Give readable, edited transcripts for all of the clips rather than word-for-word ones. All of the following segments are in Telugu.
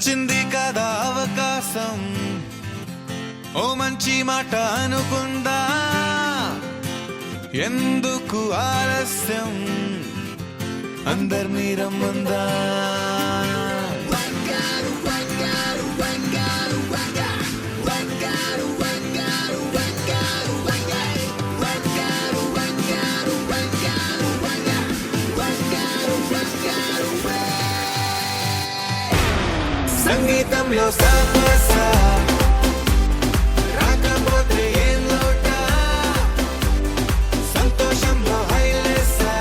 వచ్చింది కదా అవకాశం, ఓ మంచి మాట అనుకుందా, ఎందుకు ఆలస్యం, అందరినీ రమ్మందా. సంగీతంలో సాపసా రాకపోతే ఏం లోట, సంతోషంలో హైలేసా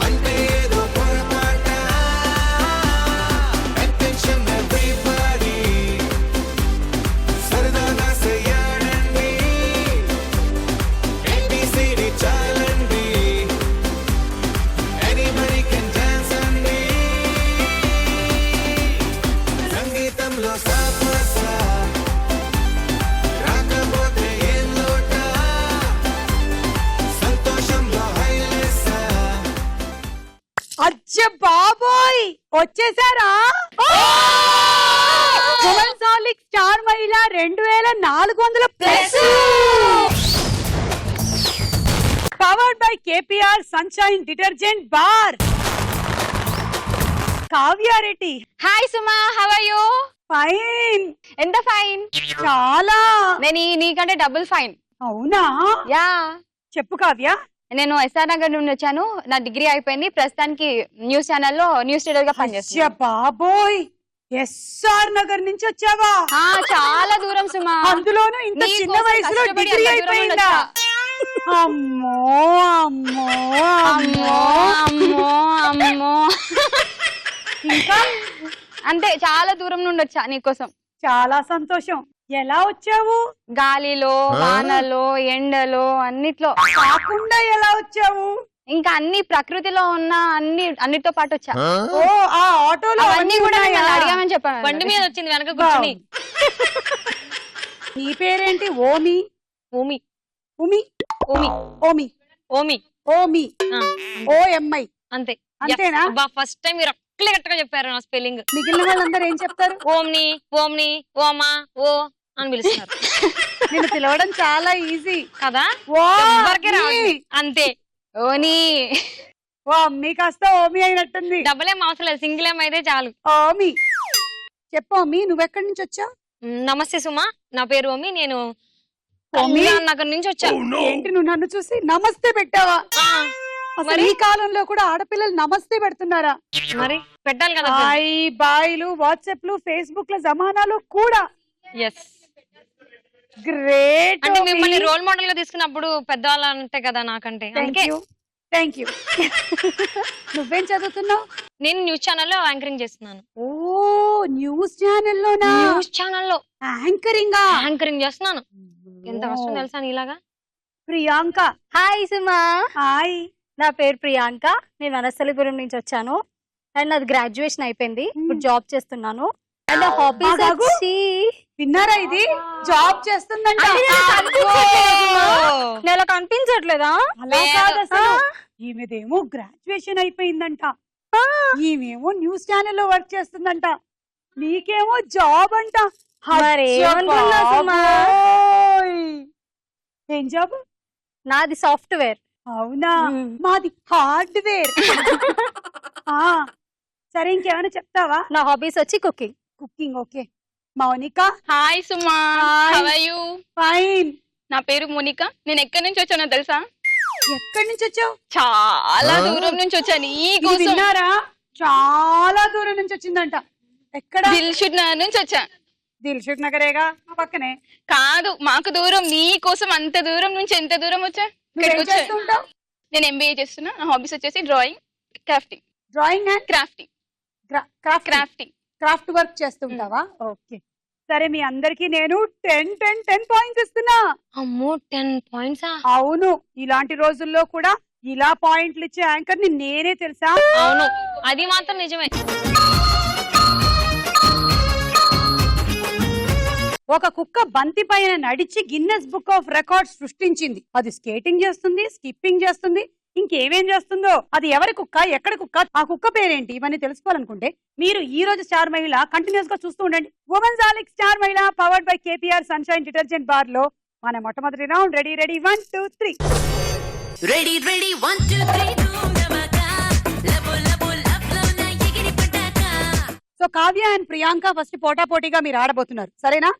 అంటే ఏదో పొరపాట. అటెన్షన్ ఎవ్రీబడీ సరదాగా చెయ్యాడండి, ABCD చాలండి, ఎనీబడీ కెన్ డాన్స్ అండి. సంగీతంలో సాపసా రాకపోతే ఏం లోట, సంతోషంలో హైలేసా. అచ్చ బాబోయ్ వచ్చేసారా? సాలిక్ స్టార్ మహిళ 2400 plus powered by KPR sunshine detergent bar. Kavya Reddy hi Suma, how are you? Fine, ఎంత ఫైన్? చాలా. నేను నీకంటే డబుల్ ఫైన్. అవునా? యా, చెప్పు కావ్య. నేను SR నగర్ నుండి వచ్చాను. నా డిగ్రీ అయిపోయింది. ప్రస్తుతానికి న్యూస్ ఛానల్లో న్యూస్ రీడర్ గా అచ్చ పనిచేస్తాను. బాబోయ్ SR నగర్ నుంచి వచ్చావా? చాలా దూరం సుమా. అందులోనూ ఇంత నీ చిన్న కోసం వయసులో కష్టపడి డిగ్రీ అంత దూరం అయిపోయిందా? ఉండొచ్చా? అమ్మో అమ్మో అమ్మో అమ్మో అమ్మో. ఇంకా అంతే, చాలా దూరం నుండి వచ్చా నీకోసం. చాలా సంతోషం. ఎలా వచ్చావు? గాలిలో, వానలో, ఎండలో, అన్నిట్లో. కాకుండా ఎలా వచ్చావు? ఇంకా అన్ని ప్రకృతిలో ఉన్న అన్నిటితో పాటు వచ్చా. ఓ ఆ ఆటోలో అవన్నీ కూడా ఉన్నాయా? మిమ్మల్ని అడిగామని చెప్పాను. బండి మీద వచ్చింది వెనక కూర్చుని. నీ పేరేంటి? ఓమి ఓమి ఉమి ఓమి ఓమి ఓమి ఓమి ఆ, OMI అంతే. అంతేనా? ఫస్ట్ టైం మీరు అక్కలే కరెక్ట్గా చెప్పారు నా స్పెల్లింగ్. మిగిలిన వాళ్ళందరూ ఏం చెప్తారు? ఓమ్ని ఓమ్ని ఓమా ఓ అని పిలుస్తున్నారు నేను పిలవడం చాలా ఈజీ కదా. ఓ ఎవ్వరికీ రాదు. అంతే. ఓని ఓ అమ్మి కాస్త ఓమి అయినట్టుంది. డబుల్ ఏం అవసరం లేదు, సింగిల్ ఏం అయితే చాలు. ఓమి చెప్పు. ఓమి నువ్వెక్కడి నుంచి వచ్చావు? నమస్తే సుమా, నా పేరు ఓమి. నేను ఓమి? నగర్ నుంచి వచ్చా. ఏంటి నువ్వు నన్ను చూసి నమస్తే పెట్టావా? ఆ, అసలు ఈ కాలంలో కూడా ఆడపిల్లలు నమస్తే పెడుతున్నారా? మరి పెట్టాలి కదా. హాయ్ బాయ్లు, వాట్సాప్లు, ఫేస్బుక్ ల జమానాలో కూడా. Yes, great. అంటే మిమ్మల్ని రోల్ మోడల్ గా తీసుకున్నప్పుడు పెద్దవాళ్ళు అంటే కదా నాకంటే, అందుకే. Thank you. నువ్వేం చదువుతున్నావు? నేను న్యూస్ ఛానల్లో యాంకరింగ్ చేస్తున్నాను. ఓ న్యూస్ ఛానల్లోనా? న్యూస్ ఛానల్లో యాంకరింగ్ యాంకరింగ్ చేస్తున్నాను. ఎంత కష్టం తెలుసా నీలాగా. ప్రియాంక. హాయ్ సుమా. హాయ్. నా పేరు ప్రియాంక. నేను వనస్థలిపురం నుంచి వచ్చాను. అండ్ నాది గ్రాడ్యుయేషన్ అయిపోయింది. ఇప్పుడు జాబ్ చేస్తున్నాను. అండ్ హాబీస్ బాగాగు. వచ్చి విన్నారా ఇది? జాబ్ చేస్తుందంట. నెల కనిపించట్లేదా? అలా కాదు అసలు. ఈమెదేమో గ్రాడ్యుయేషన్ అయిపోయిందంట, ఈమెమో న్యూస్ ఛానల్ లో వర్క్ చేస్తుందంట, నీకేమో జాబ్ అంట. మరి ఏమనుకున్నావు సుమా? బాబోయ్. ఏం జాబ్? నాది సాఫ్ట్వేర్. అవునా? మాది హార్డ్వేర్. సరే ఇంకేమైనా చెప్తావా? నా హాబీస్ వచ్చి cooking. Cooking. Okay. Mounika. Hi Suma, how are you? Fine. నా పేరు మోనిక. నేను ఎక్కడి నుంచి వచ్చానో తెలుసా? ఎక్కడి నుంచి వచ్చావు? చాలా దూరం నుంచి వచ్చాను ఈ ఇది కోసం. విన్నారా? చాలా దూరం నుంచి వచ్చిందంట. ఎక్కడ? దిల్షుక్ నగర్ నుంచి వచ్చా. దిల్షుక్ నగరేగా, పక్కనే. కాదు, మాకు దూరం. నీ కోసం అంత దూరం నుంచి ఎంత దూరం వచ్చా? నువ్వేం చేస్తుంటావు? నేను MBA చేస్తున్నా. నా హాబీస్ వచ్చేసి drawing, crafting. Drawing and crafting crafting craft work చేస్తుంటావా? ఓకే. సరే మీ అందరికి నేను 10 పాయింట్స్ ఇస్తున్నా. అమ్మో, 10 పాయింట్సా? అవును, ఇలాంటి రోజుల్లో కూడా ఇలా పాయింట్లు ఇచ్చే యాంకర్ ని నేనే తెలుసా? అవును, అది మాత్రం నిజమే. ఒక కుక్క బంతి పైన నడిచి గిన్నెస్ బుక్ ఆఫ్ రికార్డ్స్ సృష్టించింది. అది స్కేటింగ్ చేస్తుంది, స్కిప్పింగ్ చేస్తుంది, ఇంకేమేం చేస్తుందో, అది ఎవరి కుక్క, ఎక్కడ కుక్క, ఆ కుక్క పేరేంటి, ఇవన్నీ తెలుసుకోవాలనుకుంటే మీరు ఈ రోజు స్టార్ మహిళ కంటిన్యూస్ గా చూస్తూ ఉండండి. ఉమెన్స్ ఆలిక్ స్టార్ మహిళ powered by KPR sunshine detergent bar లో మన మొట్టమొదటి round. Ready 1 2 3. Ready 1 2 3 so Kavya and Priyanka first పోటాపోటీగా మీరు ఆడబోతున్నారు, సరేనా?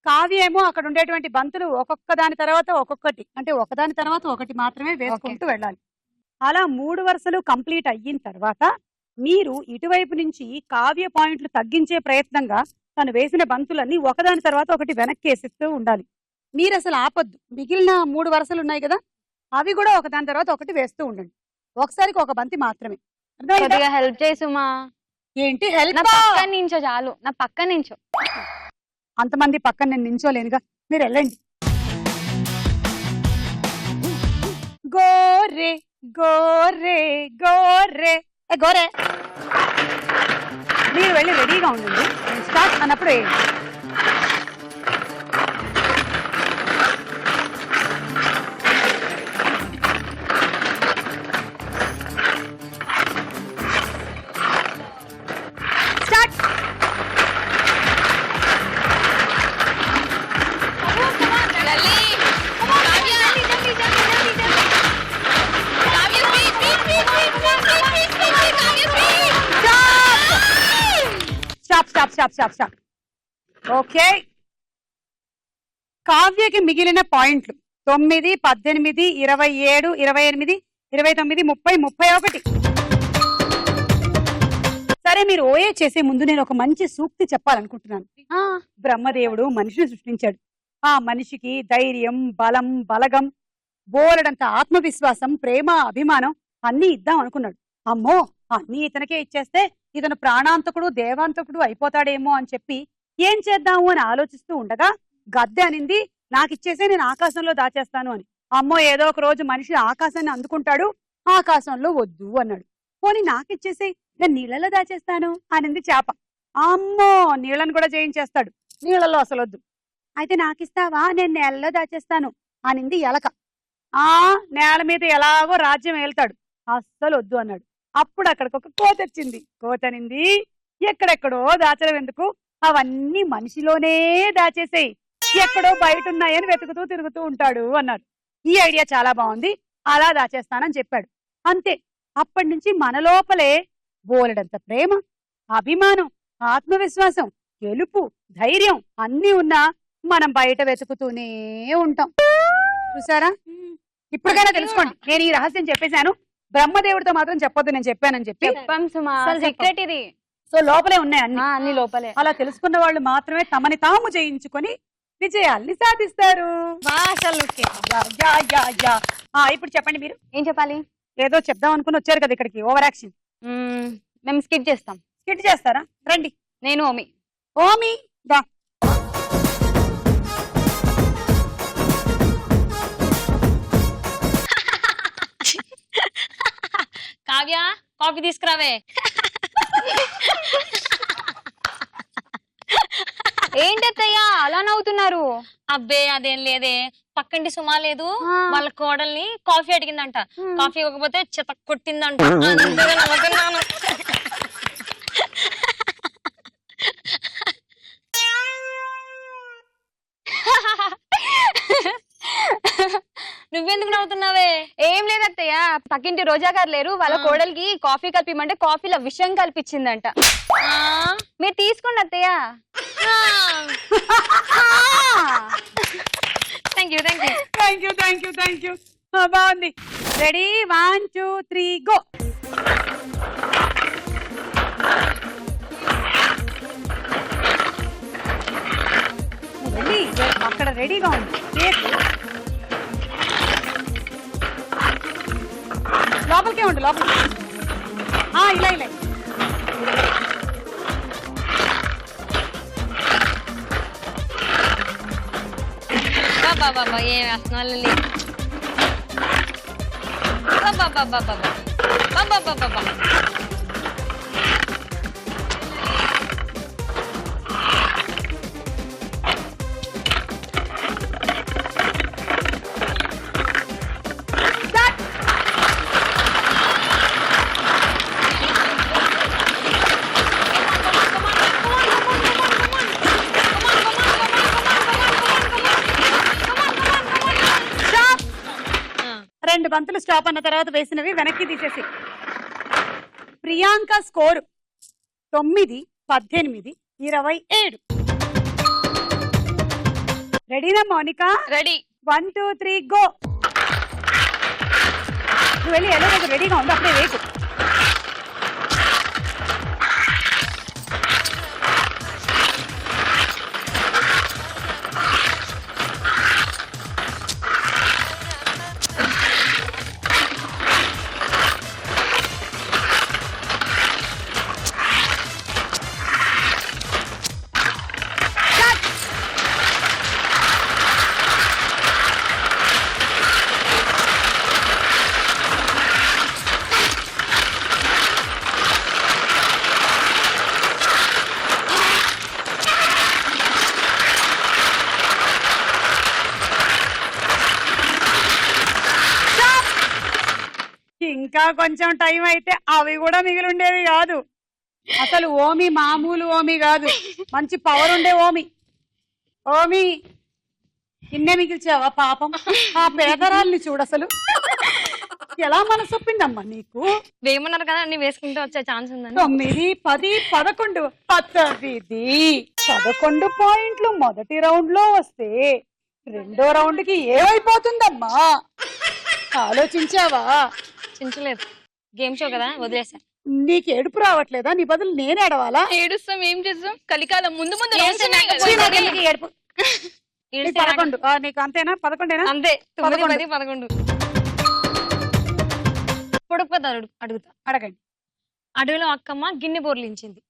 కావ్య ఏమో అక్కడ ఉండేటువంటి బంతులు ఒక్కొక్క దాని తర్వాత ఒక్కొక్కటి, అంటే ఒకదాని తర్వాత ఒకటి మాత్రమే వేసుకుంటూ వెళ్ళాలి. అలా 3 వరుసలు కంప్లీట్ అయిన తర్వాత మీరు ఇటువైపు నుంచి కావ్య పాయింట్లు తగ్గించే ప్రయత్నంగా తను వేసిన బంతులన్నీ ఒకదాని తర్వాత ఒకటి వెనక్కి వేసిస్తూ ఉండాలి. మీరు అసలు ఆపొద్దు. మిగిలిన 3 వరుసలు ఉన్నాయి కదా, అవి కూడా ఒకదాని తర్వాత ఒకటి వేస్తూ ఉండండి. ఒకసారికి ఒక బంతి మాత్రమే. కొద్దిగా హెల్ప్ చేసుమా. ఏంటి హెల్ప్? నా పక్కన నించో చాలు, నా పక్కన నించో. అంతమంది పక్కన నేను నించోలేనుగా, మీరు వెళ్ళండి. గోరే గోరే గోరే గోరే. మీరు వెళ్ళి రెడీగా ఉండండి, స్టార్ట్ అన్నప్పుడు వేయండి. స్టాప్. ఓకే, కావ్యకి మిగిలిన పాయింట్లు 9, 18, 27, 28, 29, 30, 31. సరే, మీరు ఓఏ చేసే ముందు నేను ఒక మంచి సూక్తి చెప్పాలనుకుంటున్నాను. బ్రహ్మదేవుడు మనిషిని సృష్టించాడు. ఆ మనిషికి ధైర్యం, బలం, బలగం, బోలెడంత ఆత్మవిశ్వాసం, ప్రేమ, అభిమానం అన్నీ ఇద్దాం అనుకున్నాడు. అమ్మో, అన్నీ ఇతనికే ఇచ్చేస్తే ఇతను ప్రాణాంతకుడు, దేవాంతకుడు అయిపోతాడేమో అని చెప్పి ఏం చేద్దాము అని ఆలోచిస్తూ ఉండగా గద్దె అనింది, నాకిచ్చేసే, నేను ఆకాశంలో దాచేస్తాను అని. అమ్మో, ఏదో ఒక రోజు మనిషి ఆకాశాన్ని అందుకుంటాడు, ఆకాశంలో వద్దు అన్నాడు. పోనీ నాకిచ్చేసే, నేను నీళ్ళలో దాచేస్తాను అనింది చేప. అమ్మో, నీళ్ళను కూడా జయించేస్తాడు, నీళ్ళలో అసలు వద్దు. అయితే నాకిస్తావా, నేను నేలలో దాచేస్తాను అనింది ఎలక. నేల మీద ఎలాగో రాజ్యం వెళ్తాడు, అస్సలు వద్దు అన్నాడు. అప్పుడు అక్కడికి ఒక కోత వచ్చింది. కోతనింది, ఎక్కడెక్కడో దాచడం ఎందుకు, అవన్నీ మనిషిలోనే దాచేసేయి, ఎక్కడో బయట ఉన్నాయని వెతుకుతూ తిరుగుతూ ఉంటాడు అన్నారు. ఈ ఐడియా చాలా బాగుంది, అలా దాచేస్తానని చెప్పాడు. అంతే, అప్పటి నుంచి మన లోపలే బోలెడంత ప్రేమ, అభిమానం, ఆత్మవిశ్వాసం, గెలుపు, ధైర్యం అన్నీ ఉన్నా మనం బయట వెతుకుతూనే ఉంటాం. చూసారా? ఇప్పటికైనా తెలుసుకోండి, నేను ఈ రహస్యం చెప్పేశాను. బ్రహ్మదేవుడితో మాత్రం చెప్పొద్దు, నేను చెప్పానని చెప్పి. సీక్రెట్ ఇది. సో లోపలే ఉన్నాయి అన్ని లోపలే. అలా తెలుసుకున్న వాళ్ళు మాత్రమే తమని తాము జయించుకొని విజయాల్ని సాధిస్తారు. ఇప్పుడు చెప్పండి, మీరు ఏం చెప్పాలి? ఏదో చెప్దాం అనుకుని వచ్చారు కదా ఇక్కడికి, ఓవర్ యాక్షన్. మేము స్కిట్ చేస్తాం. స్కిట్ చేస్తారా? రండి. నేను ఓమి. ఓమి దా. కావ్య, కాఫీ తీసుకురావే. ఏంటత్తయ్య అలా నవ్వుతున్నారు? అబ్బే అదేం లేదే, పక్కంటి సుమా లేదు, వాళ్ళ కోడల్ని కాఫీ అడిగిందంట, కాఫీ ఇవ్వకపోతే చెత్త కొట్టిందంట. అందుకే నవ్వుతున్నాను. నువ్వెందుకు నవ్వుతున్నావే? ఏం లేదత్తయ్య, పక్కింటి రోజా గారు లేరు, వాళ్ళ కోడలికి కాఫీ కలిపిమంటే కాఫీలో విషం కల్పించిందంట. మీరు తీసుకోండి అత్తయ్య. Thank you. బాగుంది. Ready 1 2 3 go. అక్కడ రెడీగా ఉంది. లోపలికే ఉండు, లోపలికి. ఇలా బాబా ఏం వేస్తున్నావు? బాబా 2 బంతులు స్టాప్ అన్న తర్వాత వేసినవి వెనక్కి తీసేసి. ప్రియాంక స్కోర్ 9, 18, 27. రెడీనా మౌనిక? రెడీ. 1 2 3 గో. నువ్వు వెళ్ళి ఎలా రెడీగా ఉంది అప్పుడే వేకు. ఇంకా కొంచెం టైం అయితే అవి కూడా మిగిలి ఉండేవి కాదు. అసలు ఓమి మామూలు ఓమి కాదు, మంచి పవర్ ఉండే ఓమి. ఓమి ఇన్నే మిగిల్చావా పాపం? ఆ పేదరాల్ని చూడు అసలు ఎలా మనసొప్పిందమ్మా నీకు. వేయమన్నారు కదా అన్ని వేసుకుంటూ వచ్చే ఛాన్స్ ఉందని. 9, 10, 11 11 పాయింట్లు మొదటి రౌండ్ లో వస్తే రెండో రౌండ్ కి ఏమైపోతుందమ్మా ఆలోచించావా? చించలేదు, గేమ్ షో కదా వదిలేసా. నీకు ఏడుపు రావట్లేదా? నీ బదులు నేను ఏడవాలా? ఏడుస్తాం, ఏం చేస్తాం? కలికాలం ముందు ముందు ఏం rounds ఉన్నాయి కదా. చిన్నగా నీకు ఏడుపు. నీకు 11. నీకు అంతేనా? 11 అంతే. 9, 10, 11. పొడుపు కథ అడుగుతా. అడగండి. అడవిలో అక్కమ్మ గిన్నె బోర్లించింది.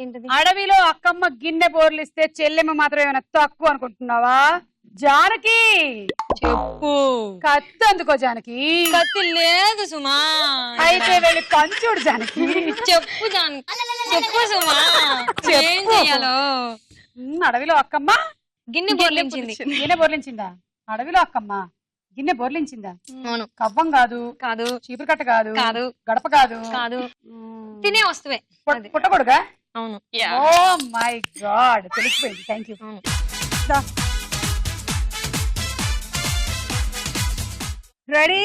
ఏంటది? అడవిలో అక్కమ్మ గిన్నె బోర్లిస్తే చెల్లెమ్మ మాత్రం ఏమైనా తక్కువ అనుకుంటున్నావా? జానకి చెప్పు. కత్తి అందుకో జానకి. కత్తి లేదు సుమా. అయితే వెళ్ళి పంచుడు జానకి. చెప్పు చెప్పు సుమా, ఏం చెయ్యాలో? అడవిలో అక్కమ్మ గిన్నె బోర్లించింది. గిన్నె బోర్లించిందా? అడవిలో అక్కమ్మ గిన్నె బోర్లించిందా? అవును. కవ్వం కాదు, కాదు. చీపురు కట్ట కాదు, కాదు. గడప కాదు, కాదు. తినే వస్తువే. అది. పుట్టకూడగా? అవును. ఓ మై గాడ్, తెలిసిపోయింది. Thank you. అవును. రెడీ?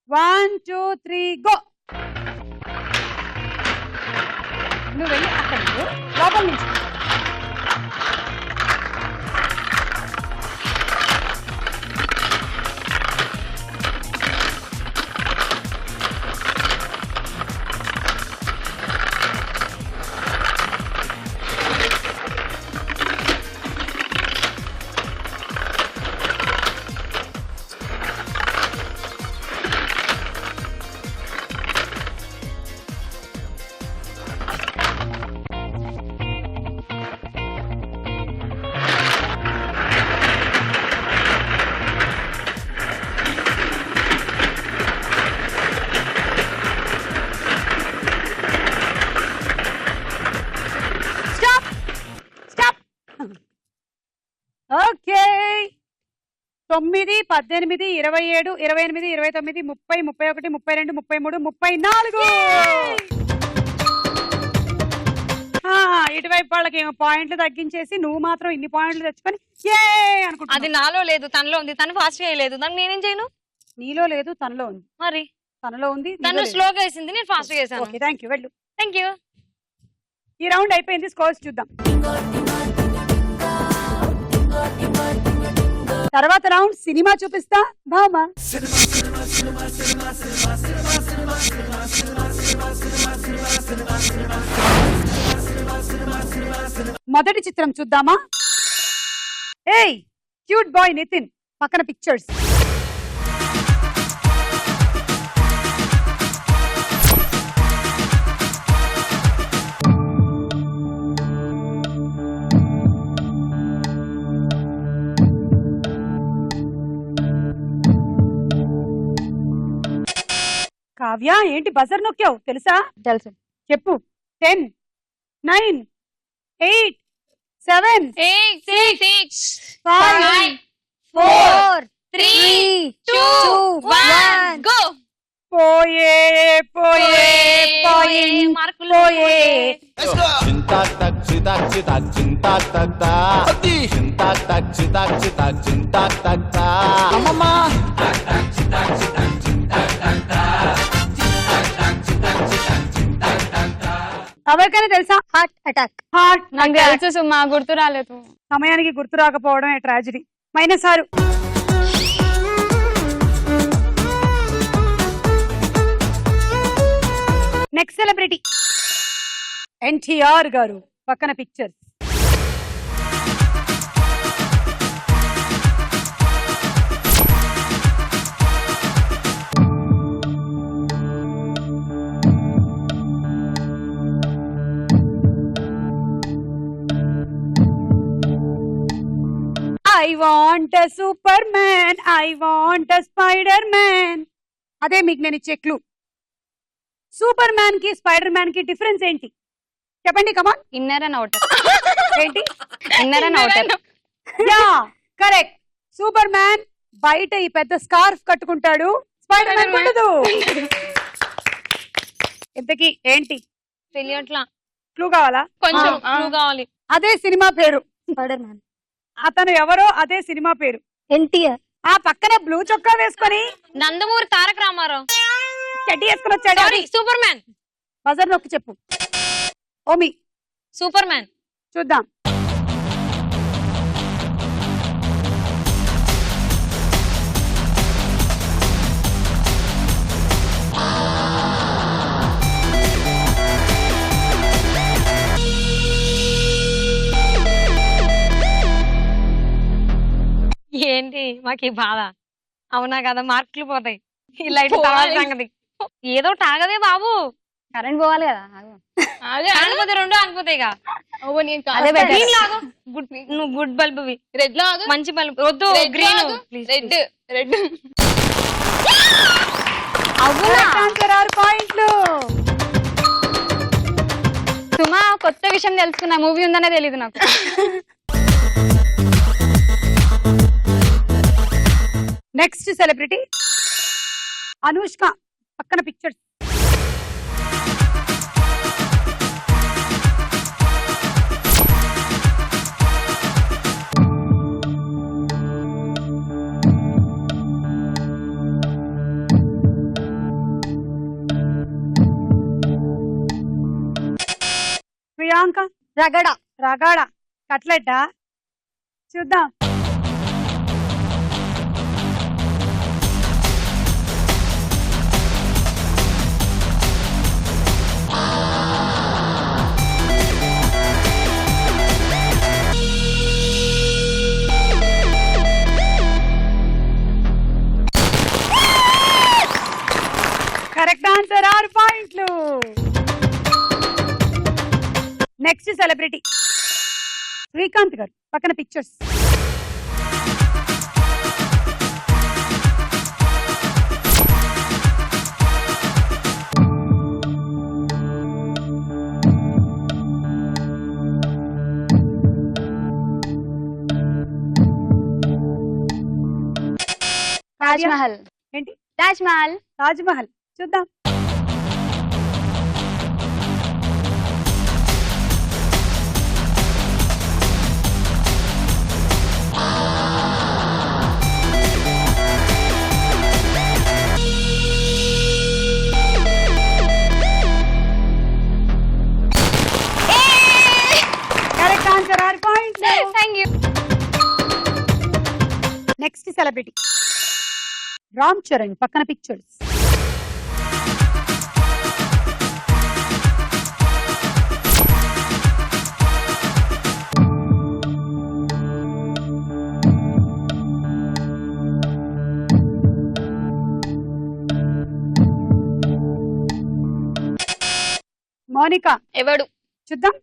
1 2 3 గో. నువ్వు వెళ్ళి అక్కడ లోపల నుంచి ఓకే. 9, 18, 27, 28, 29, 30, 31, 32, 33, 34. ఇటువైపు వాళ్ళకి పాయింట్లు తగ్గించేసి నువ్వు మాత్రం ఇన్ని పాయింట్లు తెచ్చుకొని ఏ అనుకుంటా. అది నాలో లేదు, తనలో ఉంది. తను ఫాస్ట్ చేయలేదు, దాన్ని నేనేం చేయను? నీలో లేదు, తనలో ఉంది. మరి తనలో ఉంది, తను స్లోగా వేసింది, నేను ఫాస్ట్ చేశాను. Okay, thank you. వెళ్ళు. Thank you. ఈ రౌండ్ అయిపోయింది. స్కోర్స్ చూద్దాం. తర్వాత రౌండ్ సినిమా చూపిస్తా బామా. మొదటి చిత్రం చూద్దామా? ఏయ్ క్యూట్ బాయ్ నితిన్, పక్కన పిక్చర్స్. కావ్య ఏంటి బజర్ నొక్కావు తెలుసా? తెలుసు. చెప్పు. 10 9 8 7 8 6 5 4 3 2 1 గో. పోయే పోయే పాయింట్ మార్కులు పోయే. చింతాక్ తక్ చితాక్ చితాక్ చింతాక్ తక్ తా చింతాక్ తక్ చితాక్ చితాక్ చింతాక్ తక్ తా అమ్మమ్మ ఎవరికైనా తెలుసా? Heart attack. హార్ట్ నాకు తెలుసు సుమా, గుర్తు రాలేదు. సమయానికి గుర్తు రాకపోవడం tragedy. -6. Next celebrity NTR garu. పక్కన picture. I want Superman, I want Spiderman. అదే మీకు నేను ఇచ్చే క్లూ. సూపర్ మ్యాన్ కి స్పైడర్ మ్యాన్ కి డిఫరెన్స్ ఏంటి చెప్పండి. కమాన్. Inner and outer. ఏంటి? Inner and outer. Yeah correct. Superman బయట ఈ పెద్ద స్కార్ఫ్ కట్టుకుంటాడు, స్పైడర్ మ్యాన్ ఉండదు. ఇంతకీ ఏంటి? తెలియట్లా. క్లూ కావాలా? కొంచెం క్లూ కావాలి. అదే సినిమా పేరు. Spider man. అతను ఎవరో అదే సినిమా పేరు. ఎన్టీఆర్. ఆ పక్కనే బ్లూ చొక్కా వేసుకొని నందమూరి తారక రామారావు. చెడ్డి వేసుకొని వచ్చాడు. Sorry, super man. బజర్ నొక్కి చెప్పు. Omi super man. చూద్దాం. ఏంటి మాకు ఈ బాధ? అవునా కదా, మార్కులు పోతాయి. ఈ లైట్ తాగల సంగతి ఏదో తాగదే బాబు. కరెంట్ పోవాలి కదా. ఆగిపోతే రెండు ఆగిపోతాయిగా. అదే better. గ్రీన్ లాగు. నువ్వు గుడ్ బల్బ్. రెడ్ లో ఆగు. మంచి బల్బ్ వద్దు. Red గ్రీన్ లో ఆగు. Red red. ఆన్సర్ 6 పాయింట్లు. సుమా, కొత్త విషయం తెలుసుకున్నా. మూవీ ఉందనే తెలియదు నాకు. Next celebrity Anushka. పక్కన పిక్చర్. ప్రియాంక. రగడ. రగాడ. కట్లెట్టా? చూద్దాం. కరెక్ట్ ఆన్సర్ 6 పాయింట్లు. నెక్స్ట్ సెలబ్రిటీ శ్రీకాంత్ గారు. పక్కన పిక్చర్స్. తాజ్ మహల్. ఏంటి? తాజ్ మహల్. తాజ్ మహల్. చూద్దాం. కరెక్ట్ ఆన్సర్ 6 పాయింట్లు. Thank you. Next celebrity Ram Charan. పక్కన పిక్చర్స్. మోనికా. ఎవడు? చూద్దాం.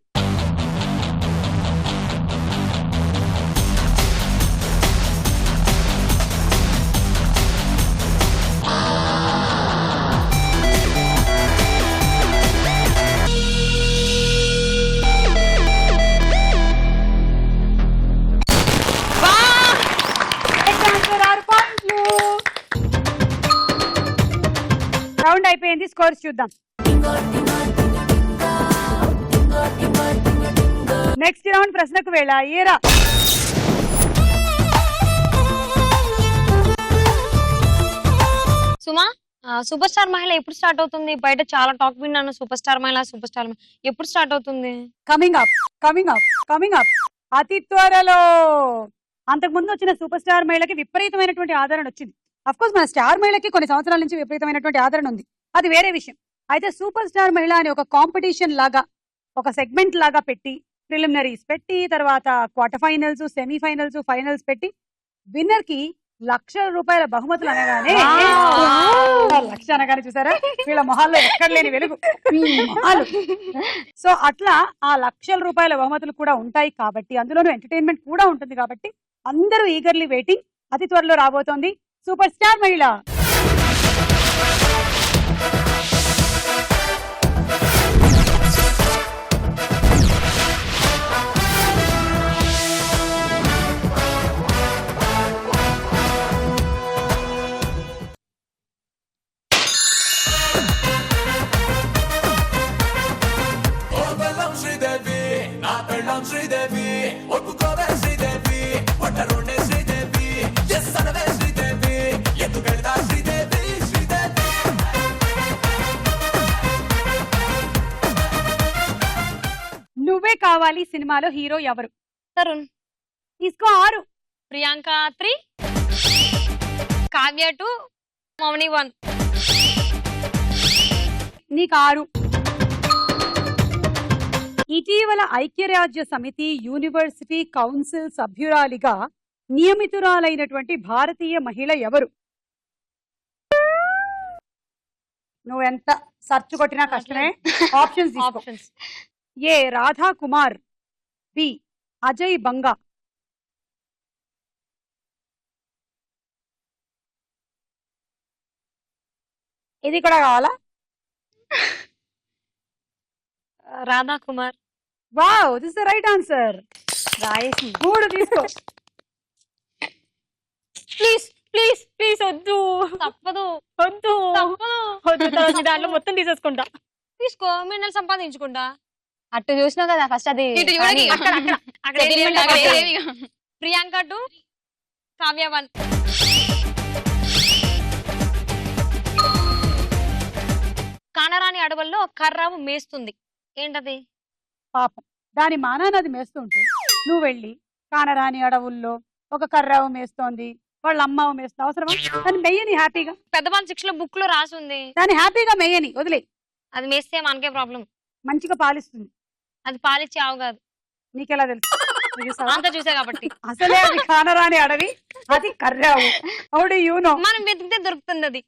రౌండ్ అయిపోయింది. స్కోర్స్ చూద్దాం. నెక్స్ట్ రౌండ్ ప్రశ్నకు వేళ. ఏరా సుమా, సూపర్ స్టార్ మహిళ ఎప్పుడు స్టార్ట్ అవుతుంది? బయట చాలా టాక్ విన్నాను, సూపర్ స్టార్ మహిళ ఎప్పుడు స్టార్ట్ అవుతుంది? కమింగ్ అప్ అతి త్వరలో. అంతకుముందు వచ్చిన సూపర్ స్టార్ మహిళకి విపరీతమైనటువంటి ఆదరణ వచ్చింది. అఫ్ కోర్స్ మన స్టార్ మహిళకి కొన్ని సంవత్సరాల నుంచి విపరీతమైనటువంటి ఆదరణ ఉంది, అది వేరే విషయం. అయితే సూపర్ స్టార్ మహిళ అని ఒక కాంపిటీషన్ లాగా, ఒక సెగ్మెంట్ లాగా పెట్టి, ప్రిలిమినరీస్ పెట్టి, తర్వాత క్వార్టర్ ఫైనల్స్, సెమీఫైనల్స్, ఫైనల్స్ పెట్టి, విన్నర్ కి ₹1,00,000 బహుమతులు అనగానే, లక్ష అనగానే చూసారా వీళ్ళ మొహాల్లో ఎక్కడ లేని వెలుగు మొహాలు. సో అట్లా ఆ ₹1,00,000 బహుమతులు కూడా ఉంటాయి కాబట్టి, అందులోనూ ఎంటర్టైన్మెంట్ కూడా ఉంటుంది కాబట్టి అందరూ ఈగర్లీ వెయిటింగ్. అతి త్వరలో రాబోతోంది సూపర్ స్టార్ మహిళ. బెల్లం శ్రీదేవి నా పెళ్ళం శ్రీదేవి ఒప్పుకోవే శ్రీదేవి ఒట్టరుండే శ్రీదేవి ఎస్ అనవే శ్రీదేవి ఎందుకెళ్తా శ్రీదేవి శ్రీదేవి. నువ్వే కావాలి సినిమాలో హీరో ఎవరు? తరుణ్. తీసుకో 6. ప్రియాంక 3, కావ్య 2, మౌని 1. నీకు 6. ఇటీవల ఐక్యరాజ్య సమితి యూనివర్సిటీ కౌన్సిల్ సభ్యురాలిగా నియమితురాలైనటువంటి భారతీయ మహిళ ఎవరు? నువ్వు ఎంత సర్చ్ కొట్టినా కష్టమే. ఆప్షన్స్ తీసుకో. ఏ రాధా కుమార్, బి అజయ్ బంగా, ఇది కూడా కావాలా? Radha Kumar. Wow, this the right answer. రాయేసి 3 తీసుకో. ప్లీజ్ వద్దు, తప్పదు వద్దు దాంట్లో మొత్తం తీసేసుకుంటా. తీసుకో, మీరు నెల సంపాదించుకుంటా. అటు చూసినావు కదా ఫస్ట్, అది ఇటు చూడని. అక్కడ ఏం లేదు, అక్కడ అక్కడ ఏమి? ప్రియాంక 2, కావ్య 1. కానరాని అడవుల్లో కర్రావు మేస్తుంది, ఏంటది? పాపం దాని మానాన్ని అది మేస్తుంటే నువ్వు వెళ్ళి కానరాని అడవుల్లో ఒక కర్రావు మేస్తోంది, వాళ్ళ అమ్మ మేస్తుంది, అవసరమా? దాన్ని మెయ్యని హ్యాపీగా, పెద్దవాళ్ళ 6 లో బుక్ లో రాసి ఉంది. దాన్ని హ్యాపీగా మెయ్యని వదిలే. అది మేస్తే మనకే ప్రాబ్లం. మంచిగా పాలిస్తుంది. అది పాలిచ్చే ఆవు కాదు. నీకెలా తెలుసు? నువ్వు చూసావా? అంతా చూసా కాబట్టి. అసలే అది కానరాని అడవి, అది కర్రావు. How do you know? మనం వెతికితే దొరుకుతుంది అది.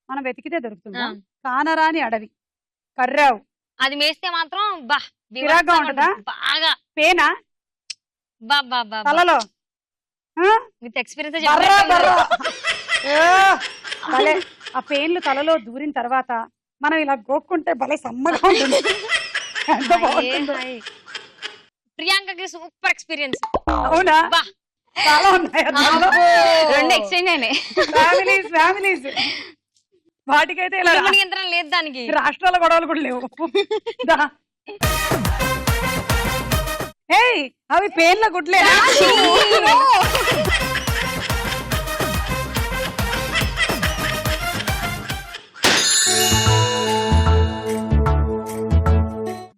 మనం వెతికితే దొరుకుతుందా? ఆ. కానరాని అడవి, కర్రావు. అది మేస్తే మాత్రం చిరాగ్గా ఉంటదా? బాగా పేనా బా తలలో? ఆ? With experience బర్రా, బర్రా. ఏ, భలే ఆ పెయిన్లు తలలో దూరిన తర్వాత మనం ఇలా గోక్కుంటే భలే సమ్మగా ఉంటుంది. ఎంత బాగుంటుందో. ప్రియాంకకి సూపర్ ఎక్స్పీరియన్స్. అవునా? బా. చాలా ఉన్నాయి అందులో. 2 ఎక్స్చేంజ్ అయినాయి. ఫ్యామిలీస్ వాటికైతే ఇలా కుటుంబ యంత్రం లేదు దానికి. రాష్ట్రాల గొడవలు కూడా లేవు. దా. ఏయ్, అవి పేర్ల గుడ్లే.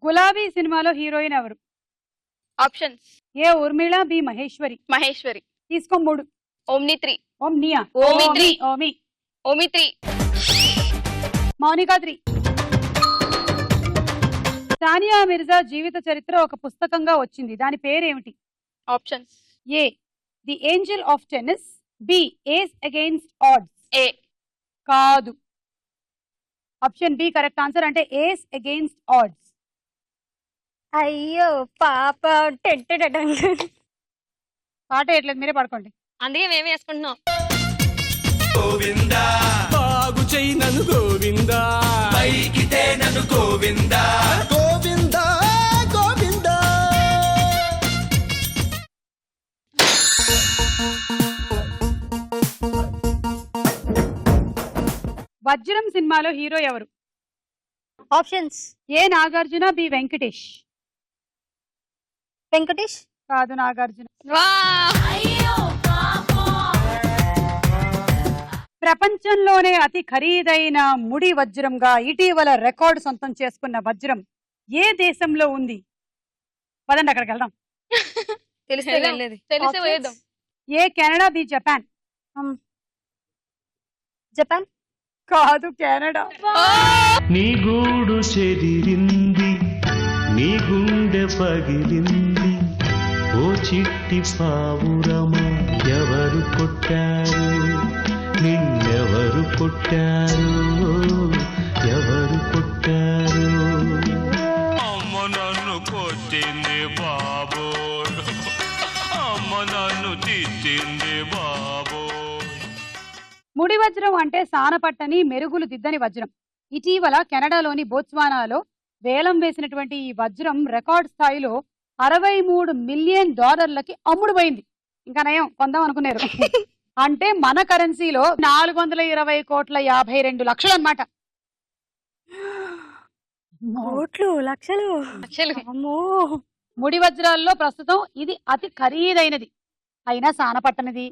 గులాబీ సినిమాలో హీరోయిన్ ఎవరు? Options: A Urmila, B Maheshwari. Maheshwari. తీసుకో 3. ఓమ్ని 3. ఓం నియా, ఓమి 3. ఓమి, ఓమి 3. మౌనిక 3. సానియా మిర్జా జీవిత చరిత్ర ఒక పుస్తకంగా వచ్చింది, దాని పేరేమిటి? Options: A the angel of tennis, B ace against odds. A. కాదు. Option B correct answer. అంటే ఏస్ అగైన్స్ట్ ఆడ్స్. అయ్యో పాప పాట వేయట్లేదు, మీరే పడుకోండి. అందుకే మేమే వేసుకుంటున్నాం. గోవిందా బాగు చెయ్యి నన్ను గోవిందా, పైకితే నన్ను గోవిందా. గోవిందా గోవిందా. వజ్రం సినిమాలో హీరో ఎవరు? ఆప్షన్స్: ఏ నాగార్జున, బి వెంకటేష్. వెంకటేష్. కాదు, నాగార్జున. వా. ప్రపంచంలోనే అతి ఖరీదైన ముడి వజ్రంగా ఇటీవల రికార్డు సొంతం చేసుకున్న వజ్రం ఏ దేశంలో ఉంది? పదండి అక్కడికి వెళ్దాం. తెలిస్తే వెళ్ళేది. తెలిస్తే వేద్దాం. A Canada, B Japan. Japan. కాదు, కెనడా. నీ గూడు చెదిరింది, నీ గుండె పగిలింది, ఓ చిట్టి పావురమా ఎవరు కొట్టారు, నిన్నెవరు కొట్టారు, ఎవరు కొట్టారు? అమ్మ నన్ను కొట్టింది బాబో, అమ్మ నన్ను తిట్టింది బాబో. ముడి వజ్రం అంటే సానపట్టని మెరుగులు దిద్దని వజ్రం. ఇటీవల కెనడాలోని బోత్స్వానాలో వేలం వేసినటువంటి ఈ వజ్రం రికార్డ్ స్థాయిలో $63 మిలియన్ అమ్ముడుపోయింది. ఇంకా నయం, కొందాం అనుకున్నారు. అంటే మన కరెన్సీలో 420,52 అన్నమాట. కోట్లు, లక్షలు. అమ్మో. ముడి వజ్రాల్లో ప్రస్తుతం ఇది అతి ఖరీదైనది. అయినా సానపట్టనిది,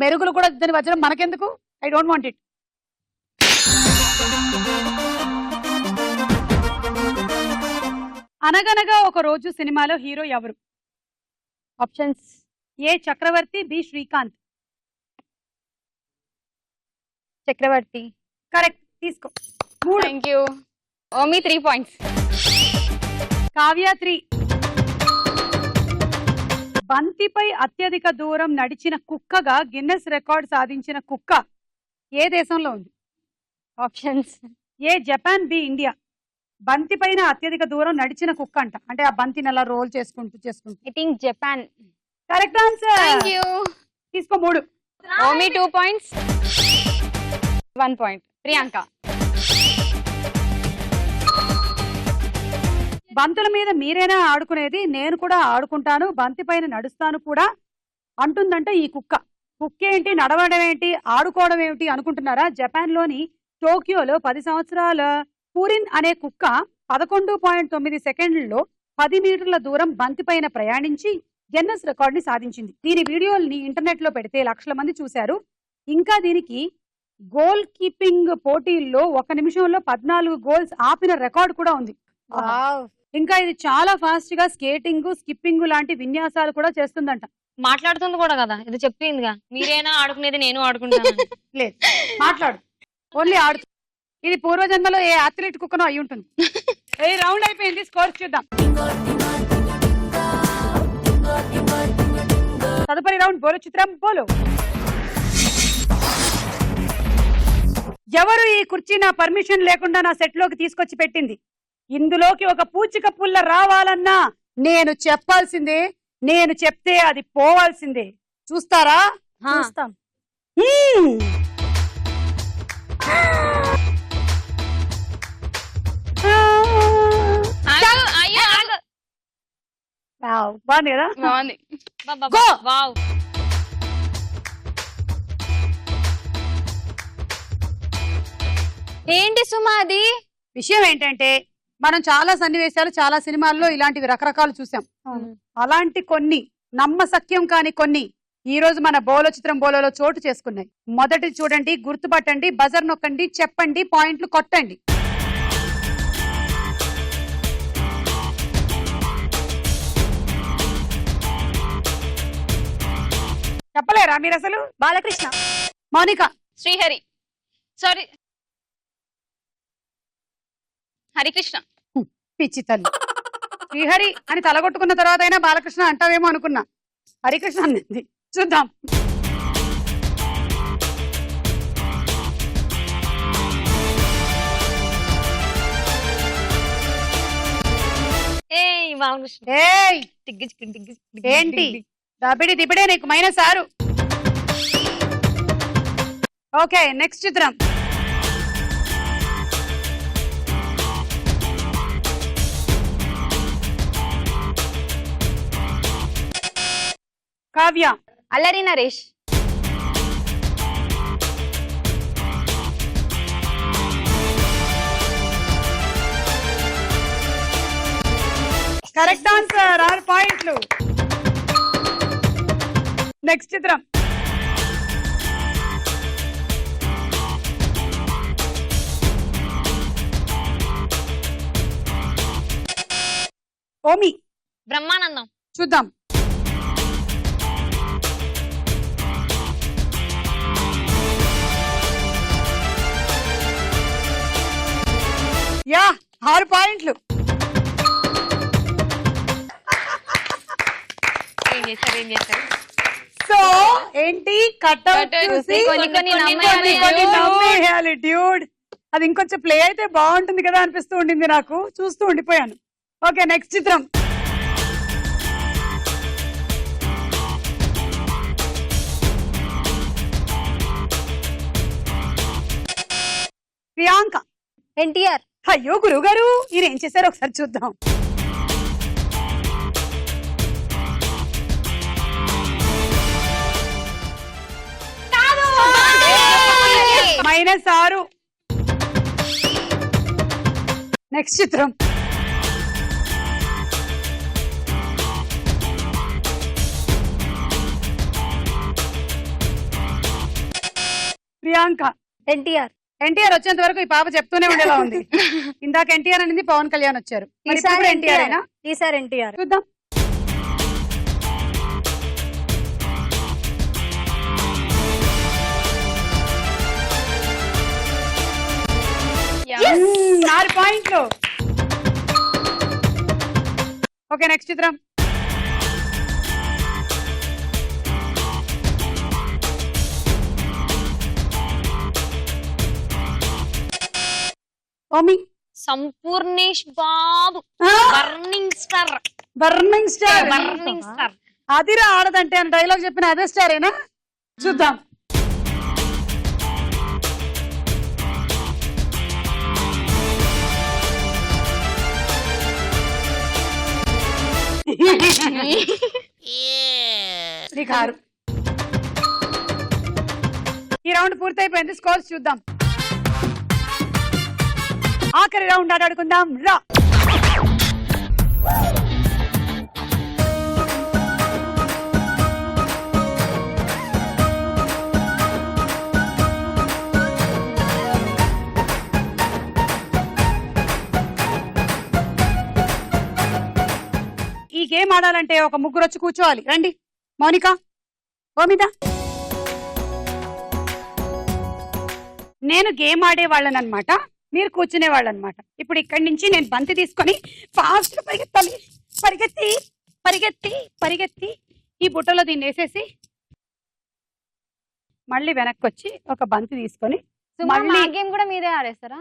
మెరుగులు కూడా దిద్దని వజ్రం మనకెందుకు? I don't want it. Anaganaga Oka Roju సినిమాలో హీరో ఎవరు? Options: A Chakravarthi, B Srikanth. Chakravarthi. Correct, తీసుకో. 3. Thank you. Omi 3 points. Kavya 3. బంతిపై అత్యధిక దూరం నడిచిన కుక్కగా గిన్నెస్ రికార్డ్ సాధించిన కుక్క ఏ దేశంలో ఉంది? Options: A Japan, B India. బంతి పైన అత్యధిక దూరం నడిచిన కుక్క అంట. అంటే ఆ బంతిని అలా రోల్ చేసుకుంటూ. I think Japan. Correct answer. Thank you. తీసుకో 3. ఓమి 2 points. 1 point. ప్రియాంక. బంతుల మీద మీరేనా ఆడుకునేది? నేను కూడా ఆడుకుంటాను, బంతి పైన నడుస్తాను కూడా అంటుందంట ఈ కుక్క. కుక్కేంటి, నడవడం ఏంటి, ఆడుకోవడం ఏమిటి అనుకుంటున్నారా? జపాన్ లోని టోక్యోలో 10 సంవత్సరాల పూరిన్ అనే కుక్క 11.9 సెకండ్లలో 10 మీటర్ల దూరం బంతి పైన ప్రయాణించి గిన్నెస్ రికార్డ్ ని సాధించింది. దీని వీడియోల్ని ఇంటర్నెట్ లో పెడితే లక్షల మంది చూశారు. ఇంకా దీనికి గోల్ కీపింగ్ పోటీల్లో 1 నిమిషంలో 14 గోల్స్ ఆపిన రికార్డు కూడా ఉంది. ఇంకా ఇది చాలా ఫాస్ట్ గా స్కేటింగ్, స్కిప్పింగ్ లాంటి విన్యాసాలు కూడా చేస్తుందంట. మాట్లాడుతుంది కూడా కదా, ఇది చెప్పిందిగా. మీరేనా ఆడుకునేది, నేను ఆడుకుంటాను. లేదు, మాట్లాడు, ఓన్లీ ఆడు. ఇది పూర్వజన్మలో ఏ అథ్లెట్ కుక్కనో అయి ఉంటుంది. ఏ రౌండ్ అయిపోయింది, స్కోర్స్ చూద్దాం. తదుపరి రౌండ్ బోలో చిత్రం బోలో. ఎవరు ఈ కుర్చీ నా పర్మిషన్ లేకుండా నా సెట్ లోకి తీసుకొచ్చి పెట్టింది? ఇందులోకి ఒక పూచిక పుల్ల రావాలన్నా నేను చెప్పాల్సిందే, నేను చెప్తే అది పోవాల్సిందే. చూస్తారా? చూస్తాం. బాగుంది కదా? బాగుంది. వావ్. ఏంటి సుమా అది? విషయం ఏంటంటే మనం చాలా సన్నివేశాలు, చాలా సినిమాల్లో ఇలాంటివి రకరకాలు చూసాం. అలాంటి కొన్ని నమ్మసక్యం కాని కొన్ని ఈ రోజు మన బోలో చిత్రం బోలోలో చోటు చేసుకున్నాయి. మొదటి చూడండి, గుర్తుపట్టండి, బజర్ నొక్కండి, చెప్పండి, పాయింట్లు కొట్టండి. చెప్పలేరా మీరు అసలు? బాలకృష్ణ. మౌనిక. శ్రీహరి. సారీ, హరికృష్ణ. పిచ్చి తల్లి. శ్రీహరి అని తలగొట్టుకున్న తర్వాత అయినా బాలకృష్ణ అంటావేమో అనుకున్నా. హరికృష్ణ అన్నది. చూద్దాం. బాలకృష్ణ. ఏయ్ ఏంటి దబిడి దిబిడే నీకు -6. ఓకే, నెక్స్ట్ చిత్రం. కావ్య. అల్లరి నరేష్. కరెక్ట్ ఆన్సర్, 6 పాయింట్లు. నెక్స్ట్ చిత్రం. ఓమి. బ్రహ్మానందం. చూద్దాం. యా 6 పాయింట్లు. ఏం చేశారు సో ఏంటి కట్అవుట్ చూసి కొన్ని నమ్మేయాలి డ్యూడ్. అది ఇంకొంచెం ప్లే అయితే బాగుంటుంది కదా అనిపిస్తూ ఉండింది నాకు, చూస్తూ ఉండిపోయాను. ఓకే, నెక్స్ట్ చిత్రం. ప్రియాంక. ఎన్టీఆర్. అయ్యో గురువు గారు, ఈయన ఏం చేశారో ఒకసారి చూద్దాం. -6. నెక్స్ట్ చిత్రం. ప్రియాంక. ఎన్టీఆర్. ఎన్టీఆర్ వచ్చేంత వరకు ఈ పాప చెప్తూనే ఉండేలా ఉంది. ఇందాక ఎన్టీఆర్ అనేది పవన్ కళ్యాణ్ వచ్చారు. ఈసారి ఎన్టీఆర్ అయినా ఈసారి ఎన్టీఆర్. చూద్దాం. Yes. 6 పాయింట్లు. ఓకే, నెక్స్ట్ చిత్రం. Omi. Sampoornesh Babu. Burning star. Burning star. Burning star. అదిరా ఆడదంటే అని డైలాగ్ చెప్పిన అదే స్టారేనా? చూద్దాం. నీకు 6. ఈ రౌండ్ పూర్తయిపోయింది. స్కోర్స్ చూద్దాం. ఆఖరి రౌండ్ ఆడుకుందాం రా. ఈ గేమ్ ఆడాలంటే ఒక ముగ్గురు వచ్చి కూర్చోవాలి. రండి. మౌనిక, ఓమిద. నేను గేమ్ ఆడేవాళ్ళని అనమాట, మీరు కూర్చునే వాళ్ళు అనమాట. ఇప్పుడు ఇక్కడి నుంచి నేను బంతి తీసుకొని ఫాస్ట్ పరిగెత్తాలి. పరిగెత్తి పరిగెత్తి పరిగెత్తి ఈ బుట్టలో దీన్ని వేసేసి మళ్ళీ వెనక్కి వచ్చి ఒక బంతి తీసుకొని మళ్ళీ గేమ్ కూడా మీరే ఆడేస్తారా?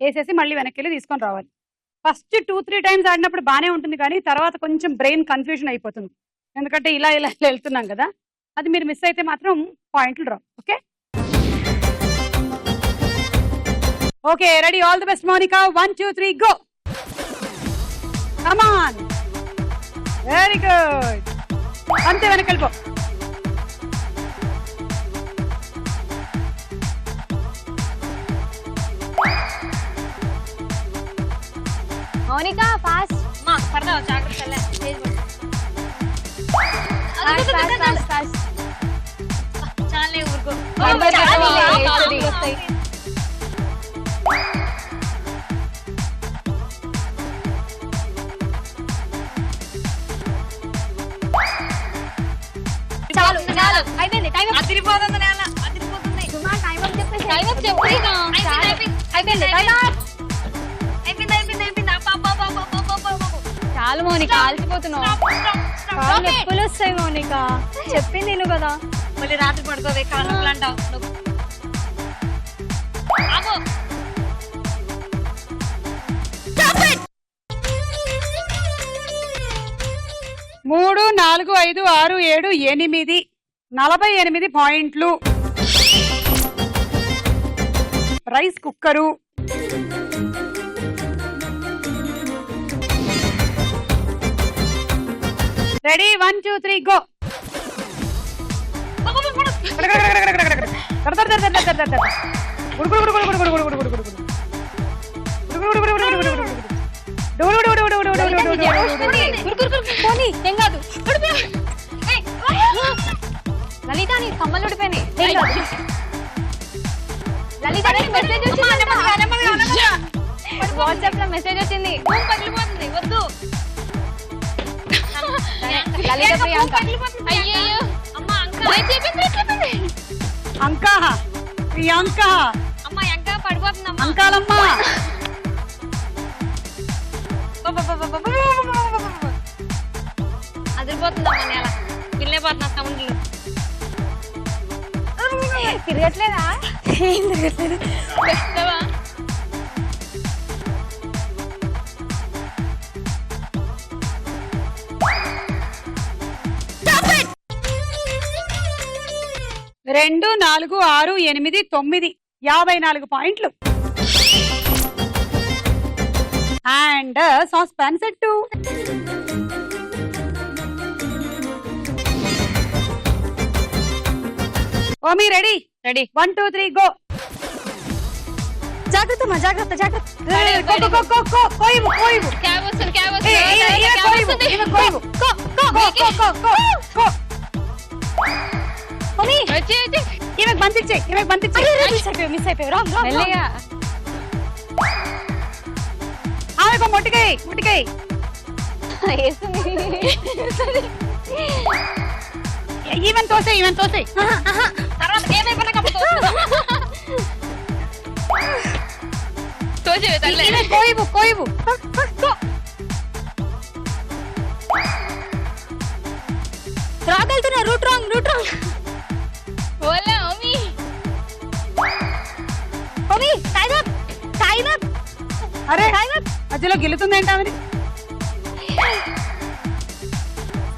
వేసేసి మళ్ళీ వెనక్కి వెళ్ళి తీసుకొని రావాలి. ఫస్ట్ 2-3 టైమ్స్ ఆడినప్పుడు బానే ఉంటుంది, కానీ తర్వాత కొంచెం బ్రెయిన్ కన్ఫ్యూజన్ అయిపోతుంది. ఎందుకంటే ఇలా ఇలా వెళ్తున్నాం కదా, అది మీరు మిస్ అయితే మాత్రం పాయింట్లు రావు. Okay okay, ready? All the best Mounika. 1 2 3 go. Come on, very good. అంతే, వెనకెళ్ళిపో. మౌనిక ఫాస్ట్. మా పర్దా జాగ్రత్త. చాలే ఊరుకో. చాలు చాలు, అయిపోయింది. టైం అదిరిపోతుంది నేల, అదిరిపోతుంది. టైం అప్ చెప్పేసి. టైం అప్ చెప్పు. అయిపోయింది. చాలు మౌనిక, ఆల్చిపోతున్నావు. నొప్పులు వస్తాయి మౌనిక, చెప్పింది నేను కదా. మళ్ళీ రాత్రి పడుకోవే, కాళ్ళ నొప్పులు అంటావు. ఆగు. 3 4 5 6 7 8 48 పాయింట్లు. Rice cooker, ready? 1 2 3 గో. లలిత, నీ కమ్మలు ఉడిపోయినాయి. లలిత మెసేజ్ వచ్చింది, వాట్సాప్ లో మెసేజ్ వచ్చింది. పగిలిపోతుంది వద్దు. లలిత ప్రియాంక. అయ్యయ్యో అమ్మ అంక చెప్పింది. అంక ప్రియాంక అమ్మ అంక పడిపోతుందమ్మా. అంకాలమ్మ అదిరిపోతుందమ్మా నేల. పిల్లైపోతున్నా సౌండ్లు. తిరగట్లేదా? ఏం తిరగట్లేదు. వస్తావా? రెండు 4 6 8 9 54 పాయింట్లు. And saucepan set. Omi ready? Ready. 1 2 3 go. జాగ్రత్త మా జాగ్రత్త జాగ్రత్త. కోయివు కోయివు. క్యాబ్ వస్తుంది, క్యాబ్ వస్తుంది. వచ్చి వచ్చి. ఈమెకు బంతిచ్చేయి, ఈమెకు బంతిచ్చేయి. మిస్ అయిపోయావు. రామ్ రామ్ మెల్లిగా. ఆమెకు ముట్టికాయి ముట్టికాయి. Even తోసే, even తోసే. తర్వాత గేమ్ అయిపోయినాక తోసేవే తల్లే. కోయివు కోయివు. రాగలుతున్నా. Route wrong route wrong. ఓలా Omi. Omi time up time up. అరే మధ్యలో గెలుతుందేంట ఆమె.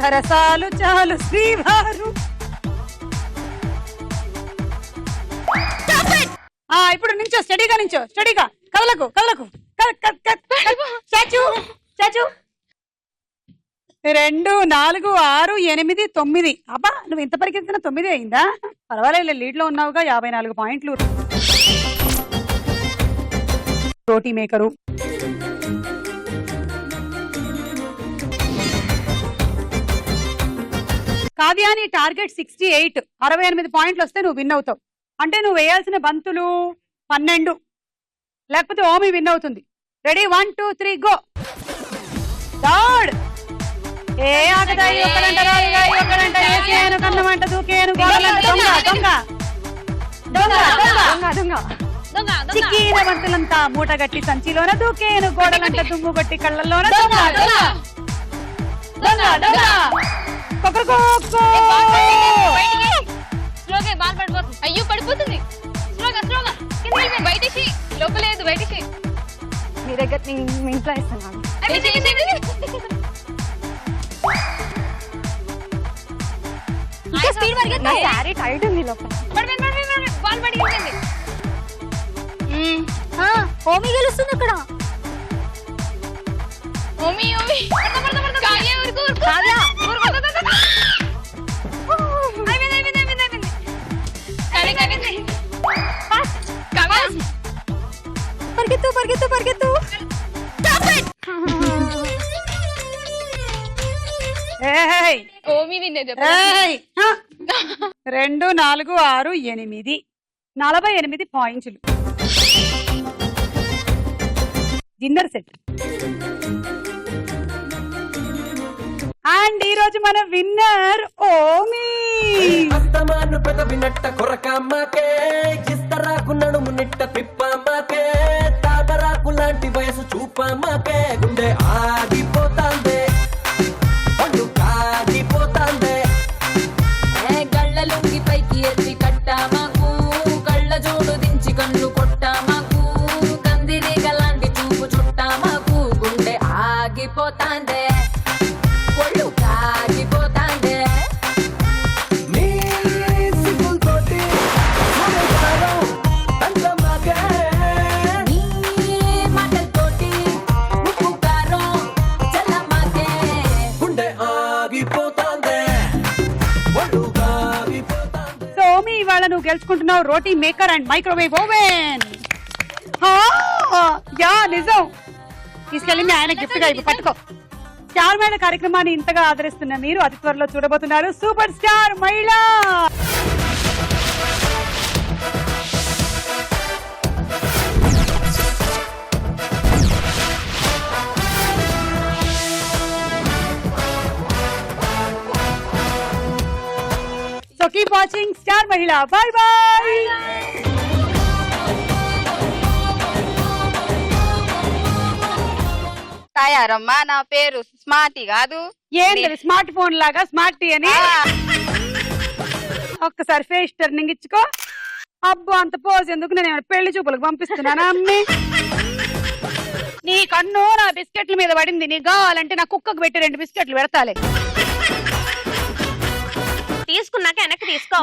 సరసాలు చాలు శ్రీవారు. ఇప్పుడు నించో, స్టడీగా నించో, స్టడీగా. కదలకు కదలకు. Statue statue. 2 4 6 8 9. అబ్బా నువ్వు ఇంత పరిగెత్తిన 9 అయిందా? పర్వాలేదు, లీడ్ లో ఉన్నావుగా. 54 పాయింట్లు. రోటీ మేకరు. కావ్యాని టార్గెట్ 68. 68 పాయింట్లు వస్తే నువ్వు విన్ అవుతావు. అంటే నువ్వు వేయాల్సిన బంతులు 12, లేకపోతే ఓమి విన్ అవుతుంది. రెడీ? 1 2 3 గో. థర్డ్. ఏ ఆగదాయి ఒకడంట రాయిగాయి ఒకడంట ఏకేను కన్నమంట దూకేను గోడలంట దొంగ దొంగ దొంగ దొంగ దొంగ దొంగ చిక్కిన బంతులంతా మూటగట్టి సంచిలోన దూకేను గోడలంట దుమ్ము కొట్టి కళ్ళల్లోన దొంగ దొంగ దొంగ దొంగ. స్లోగా బాల్ పడిపోతుంది. అయ్యో పడిపోతుంది. స్లోగా స్లోగా కింద వెళ్ళిపోయి బయటేసి. లోపలేదు బయటేసి. మీ దగ్గర మీ ఇంట్లో ఇస్తున్నాను. స్పీడ్ పరిగెత్తా. శారీ టైట్ ఉంది లోపల. బాల్ పడిపోయింది. ఓమి గెలుస్తుంది అక్కడ. ఓమి ఓమి కావ్య ఊరుకు ఊరుకు. కావ్య పరిగెత్తు పరిగెత్తు పరిగెత్తు. ఏయ్ ఓమి విన్నే చెప్పు. ఏయ్ 2 4 6 8 48 పాయింట్లు. Dinner set. అండ్ ఈ రోజు మన విన్నర్ ఓమి. అస్తమాను పెదవినట్ట కొరకమ్మకే ఇస్తరాకు నడుము నిట్ట తిప్పమ్మకే తామరాకు లాంటి వయసు చూపమ్మకే గుండె ఆగిపోతాందే పండు కాగిపోతాందే గళ్ళలుంగి పైకి ఎత్తి కట్టామాకు కళ్ళ జోడు దించి కన్ను కొట్టామాకు కందిరీగ లాంటి చూపు చుట్టామాకు గుండె ఆగిపోతాందే ఒళ్ళు కాగిపోతాందే నీ సిగ్గులతోటి సురేశారం తండ్రమ్మకే నీ మాటలతోటి ఉప్పు కారం చల్లమ్మకే గుండె ఆగిపోతాందే ఒళ్ళు కాగిపోతాందే. సో ఓమి ఇవాళ నువ్వు గెలుచుకుంటున్నావు roti maker and microwave oven. Yeah నిజం. తీసుకెళ్ళి మీ ఆయన గిఫ్ట్ గా ఇవి పట్టుకో. స్టార్ మహిళ కార్యక్రమాన్ని ఇంతగా ఆదరిస్తున్న మీరు అతి త్వరలో చూడబోతున్నారు super star Mahila. So keep watching star Mahila. Bye bye. తయారమ్మా, నా పేరు స్మార్టీ కాదు. ఏంటి స్మార్ట్ ఫోన్ లాగా స్మార్ట్ అని? ఒక్కసారి ఫేస్ టర్నింగ్ ఇచ్చుకో. అబ్బో అంత పోజ్ ఎందుకు? నేను ఏమైనా పెళ్లి చూపులకు పంపిస్తున్నానా అమ్మి? నీ కన్ను నా బిస్కెట్ల మీద పడింది. నీ కావాలంటే నా కుక్కకు పెట్టి 2 బిస్కెట్లు పెడతాలే. తీసుకున్నాక వెనక్కి తీసుకో.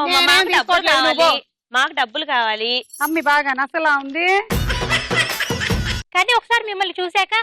మాకు డబ్బులు కావాలి. అమ్మి బాగా నసలా ఉంది. కానీ ఒకసారి మిమ్మల్ని చూసాక